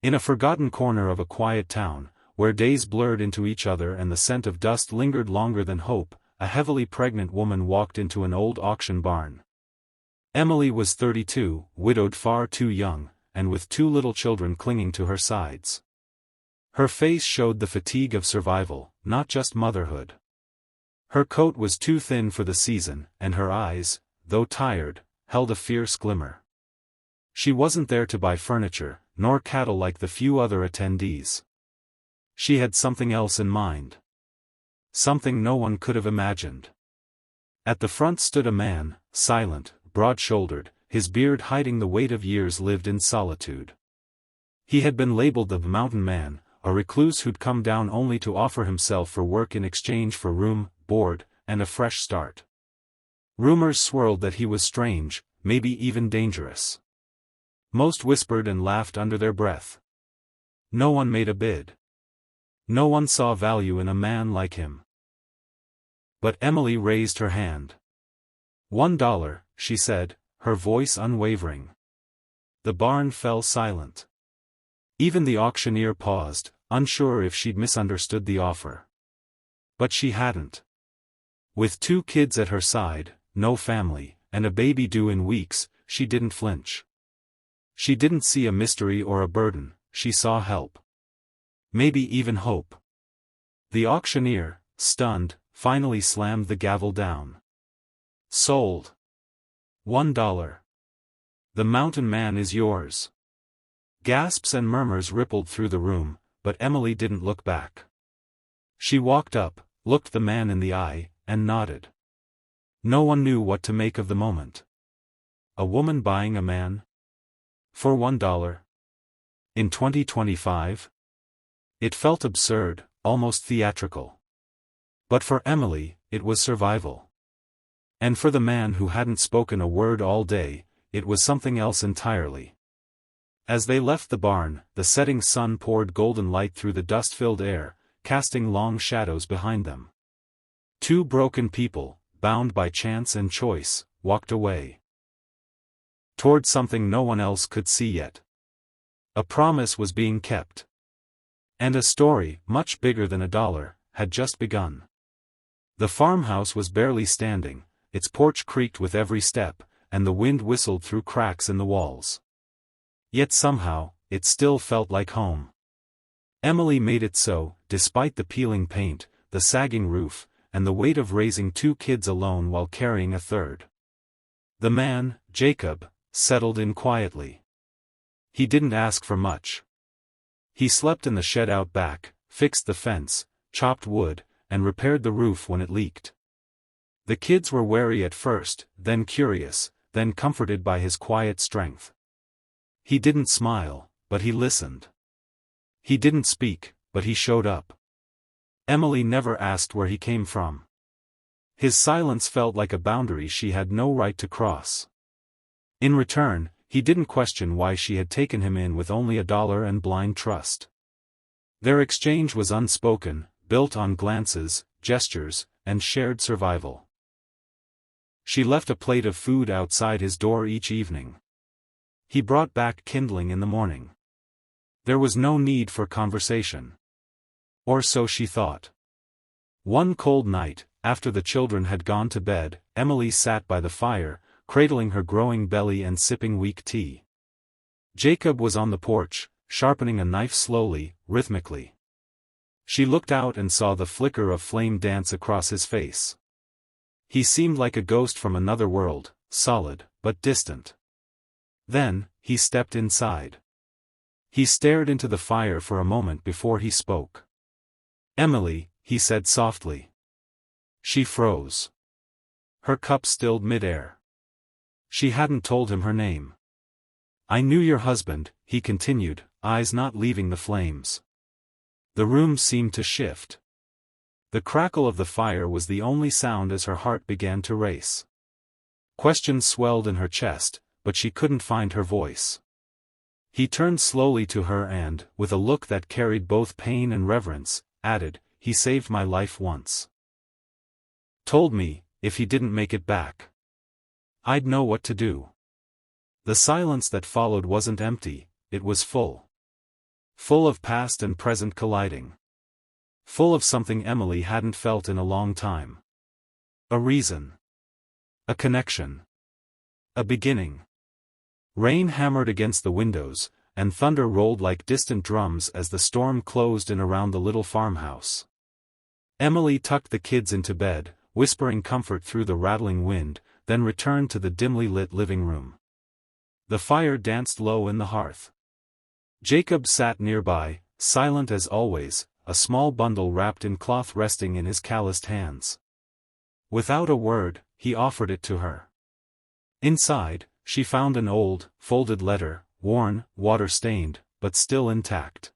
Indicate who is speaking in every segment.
Speaker 1: In a forgotten corner of a quiet town, where days blurred into each other and the scent of dust lingered longer than hope, a heavily pregnant woman walked into an old auction barn. Emily was 32, widowed far too young, and with two little children clinging to her sides. Her face showed the fatigue of survival, not just motherhood. Her coat was too thin for the season, and her eyes, though tired, held a fierce glimmer. She wasn't there to buy furniture, nor cattle like the few other attendees. She had something else in mind. Something no one could have imagined. At the front stood a man, silent, broad-shouldered, his beard hiding the weight of years lived in solitude. He had been labeled the mountain man, a recluse who'd come down only to offer himself for work in exchange for room, board, and a fresh start. Rumors swirled that he was strange, maybe even dangerous. Most whispered and laughed under their breath. No one made a bid. No one saw value in a man like him. But Emily raised her hand. $1, she said, her voice unwavering. The barn fell silent. Even the auctioneer paused, unsure if she'd misunderstood the offer. But she hadn't. With two kids at her side, no family, and a baby due in weeks, she didn't flinch. She didn't see a mystery or a burden, she saw help. Maybe even hope. The auctioneer, stunned, finally slammed the gavel down. Sold. $1. The mountain man is yours. Gasps and murmurs rippled through the room, but Emily didn't look back. She walked up, looked the man in the eye, and nodded. No one knew what to make of the moment. A woman buying a man? For $1? In 2025? It felt absurd, almost theatrical. But for Emily, it was survival. And for the man who hadn't spoken a word all day, it was something else entirely. As they left the barn, the setting sun poured golden light through the dust-filled air, casting long shadows behind them. Two broken people, bound by chance and choice, walked away. Toward something no one else could see yet. A promise was being kept. And a story, much bigger than $1, had just begun. The farmhouse was barely standing, its porch creaked with every step, and the wind whistled through cracks in the walls. Yet somehow, it still felt like home. Emily made it so, despite the peeling paint, the sagging roof, and the weight of raising two kids alone while carrying a third. The man, Jacob, settled in quietly. He didn't ask for much. He slept in the shed out back, fixed the fence, chopped wood, and repaired the roof when it leaked. The kids were wary at first, then curious, then comforted by his quiet strength. He didn't smile, but he listened. He didn't speak, but he showed up. Emily never asked where he came from. His silence felt like a boundary she had no right to cross. In return, he didn't question why she had taken him in with only $1 and blind trust. Their exchange was unspoken, built on glances, gestures, and shared survival. She left a plate of food outside his door each evening. He brought back kindling in the morning. There was no need for conversation. Or so she thought. One cold night, after the children had gone to bed, Emily sat by the fire, cradling her growing belly and sipping weak tea. Jacob was on the porch, sharpening a knife slowly, rhythmically. She looked out and saw the flicker of flame dance across his face. He seemed like a ghost from another world, solid, but distant. Then, he stepped inside. He stared into the fire for a moment before he spoke. "Emily," he said softly. She froze. Her cup stilled midair. She hadn't told him her name. "I knew your husband," he continued, eyes not leaving the flames. The room seemed to shift. The crackle of the fire was the only sound as her heart began to race. Questions swelled in her chest, but she couldn't find her voice. He turned slowly to her and, with a look that carried both pain and reverence, added, "He saved my life once. Told me, if he didn't make it back, I'd know what to do." The silence that followed wasn't empty, it was full. Full of past and present colliding. Full of something Emily hadn't felt in a long time. A reason. A connection. A beginning. Rain hammered against the windows, and thunder rolled like distant drums as the storm closed in around the little farmhouse. Emily tucked the kids into bed, whispering comfort through the rattling wind, then returned to the dimly lit living room. The fire danced low in the hearth. Jacob sat nearby, silent as always, a small bundle wrapped in cloth resting in his calloused hands. Without a word, he offered it to her. Inside, she found an old, folded letter, worn, water-stained, but still intact.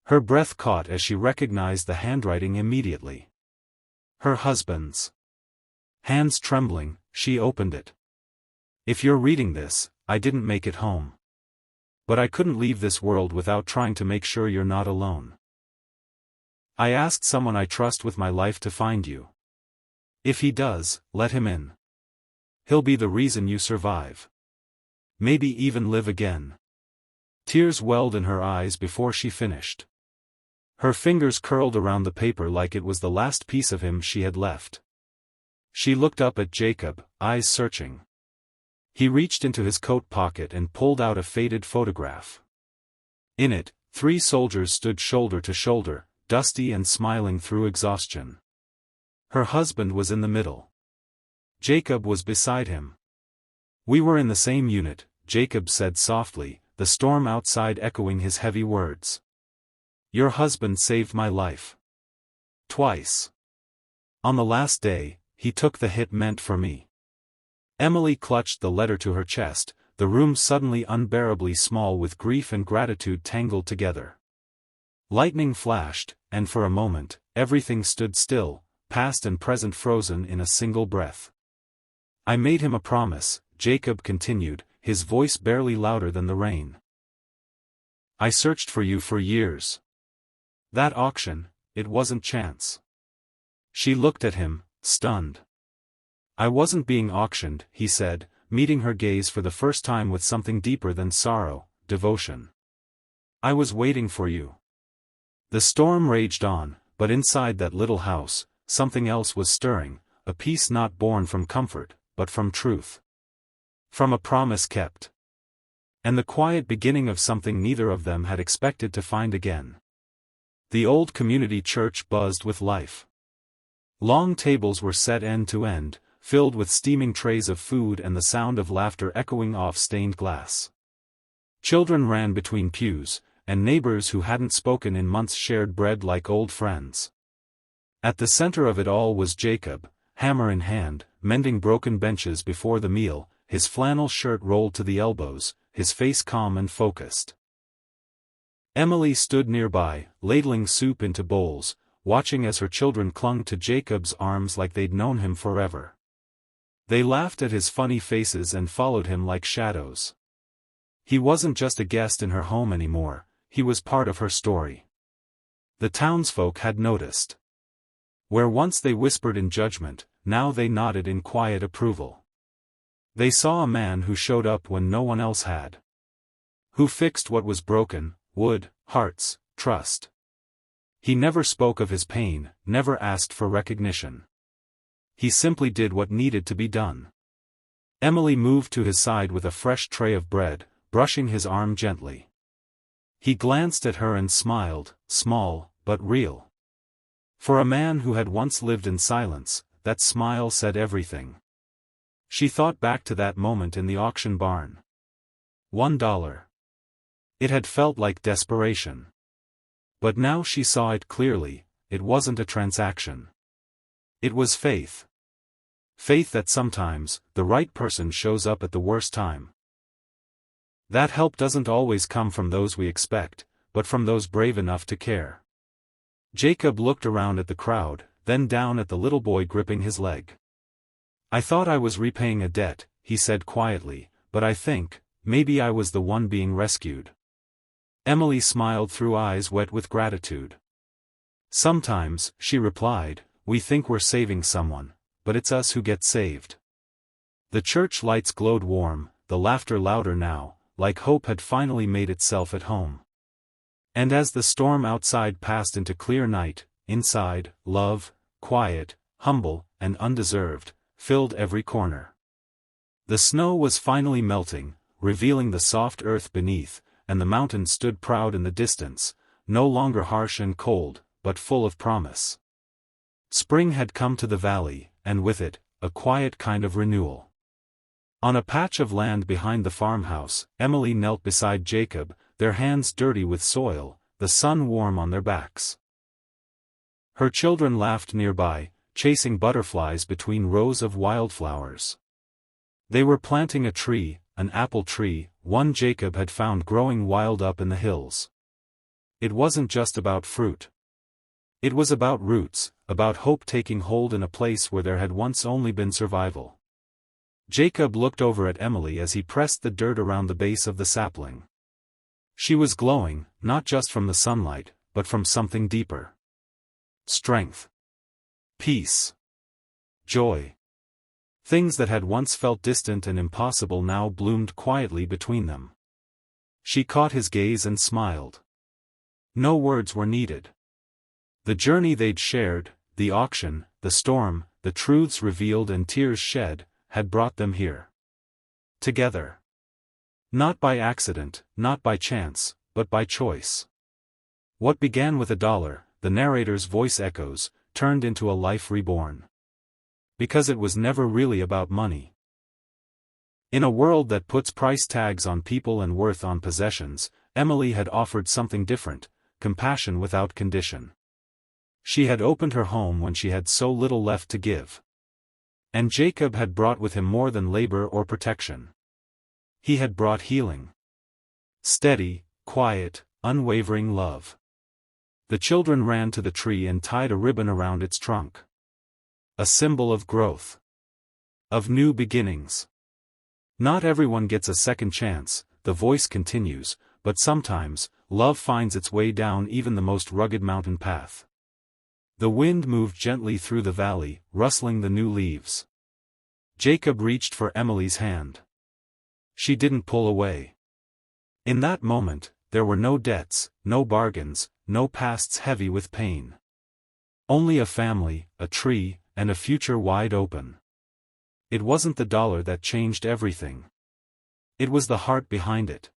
Speaker 1: Her breath caught as she recognized the handwriting immediately. Her husband's. Hands trembling, she opened it. "If you're reading this, I didn't make it home. But I couldn't leave this world without trying to make sure you're not alone. I asked someone I trust with my life to find you. If he does, let him in. He'll be the reason you survive. Maybe even live again." Tears welled in her eyes before she finished. Her fingers curled around the paper like it was the last piece of him she had left. She looked up at Jacob, eyes searching. He reached into his coat pocket and pulled out a faded photograph. In it, 3 soldiers stood shoulder to shoulder, dusty and smiling through exhaustion. Her husband was in the middle. Jacob was beside him. "We were in the same unit," Jacob said softly, the storm outside echoing his heavy words. "Your husband saved my life. Twice. On the last day, he took the hit meant for me." Emily clutched the letter to her chest, the room suddenly unbearably small with grief and gratitude tangled together. Lightning flashed, and for a moment, everything stood still, past and present frozen in a single breath. "I made him a promise," Jacob continued, his voice barely louder than the rain. "I searched for you for years. That auction, it wasn't chance." She looked at him, stunned. "I wasn't being auctioned," he said, meeting her gaze for the first time with something deeper than sorrow, devotion. "I was waiting for you." The storm raged on, but inside that little house, something else was stirring, a peace not born from comfort, but from truth. From a promise kept. And the quiet beginning of something neither of them had expected to find again. The old community church buzzed with life. Long tables were set end to end, filled with steaming trays of food and the sound of laughter echoing off stained glass. Children ran between pews, and neighbors who hadn't spoken in months shared bread like old friends. At the center of it all was Jacob, hammer in hand, mending broken benches before the meal, his flannel shirt rolled to the elbows, his face calm and focused. Emily stood nearby, ladling soup into bowls, watching as her children clung to Jacob's arms like they'd known him forever. They laughed at his funny faces and followed him like shadows. He wasn't just a guest in her home anymore, he was part of her story. The townsfolk had noticed. Where once they whispered in judgment, now they nodded in quiet approval. They saw a man who showed up when no one else had. Who fixed what was broken, wood, hearts, trust. He never spoke of his pain, never asked for recognition. He simply did what needed to be done. Emily moved to his side with a fresh tray of bread, brushing his arm gently. He glanced at her and smiled, small, but real. For a man who had once lived in silence, that smile said everything. She thought back to that moment in the auction barn. $1. It had felt like desperation. But now she saw it clearly, it wasn't a transaction. It was faith. Faith that sometimes, the right person shows up at the worst time. That help doesn't always come from those we expect, but from those brave enough to care. Jacob looked around at the crowd, then down at the little boy gripping his leg. "I thought I was repaying a debt," he said quietly, "but I think, maybe I was the one being rescued." Emily smiled through eyes wet with gratitude. "Sometimes," she replied, "we think we're saving someone, but it's us who get saved." The church lights glowed warm, the laughter louder now, like hope had finally made itself at home. And as the storm outside passed into clear night, inside, love, quiet, humble, and undeserved, filled every corner. The snow was finally melting, revealing the soft earth beneath, and the mountains stood proud in the distance, no longer harsh and cold, but full of promise. Spring had come to the valley, and with it, a quiet kind of renewal. On a patch of land behind the farmhouse, Emily knelt beside Jacob, their hands dirty with soil, the sun warm on their backs. Her children laughed nearby, chasing butterflies between rows of wildflowers. They were planting a tree, an apple tree, one Jacob had found growing wild up in the hills. It wasn't just about fruit. It was about roots, about hope taking hold in a place where there had once only been survival. Jacob looked over at Emily as he pressed the dirt around the base of the sapling. She was glowing, not just from the sunlight, but from something deeper. Strength. Peace. Joy. Things that had once felt distant and impossible now bloomed quietly between them. She caught his gaze and smiled. No words were needed. The journey they'd shared, the auction, the storm, the truths revealed and tears shed, had brought them here. Together. Not by accident, not by chance, but by choice. What began with $1, the narrator's voice echoes, turned into a life reborn. Because it was never really about money. In a world that puts price tags on people and worth on possessions, Emily had offered something different, compassion without condition. She had opened her home when she had so little left to give. And Jacob had brought with him more than labor or protection. He had brought healing. Steady, quiet, unwavering love. The children ran to the tree and tied a ribbon around its trunk. A symbol of growth. Of new beginnings. Not everyone gets a second chance, the voice continues, but sometimes, love finds its way down even the most rugged mountain path. The wind moved gently through the valley, rustling the new leaves. Jacob reached for Emily's hand. She didn't pull away. In that moment, there were no debts, no bargains, no pasts heavy with pain. Only a family, a tree, and a future wide open. It wasn't the $1 that changed everything. It was the heart behind it.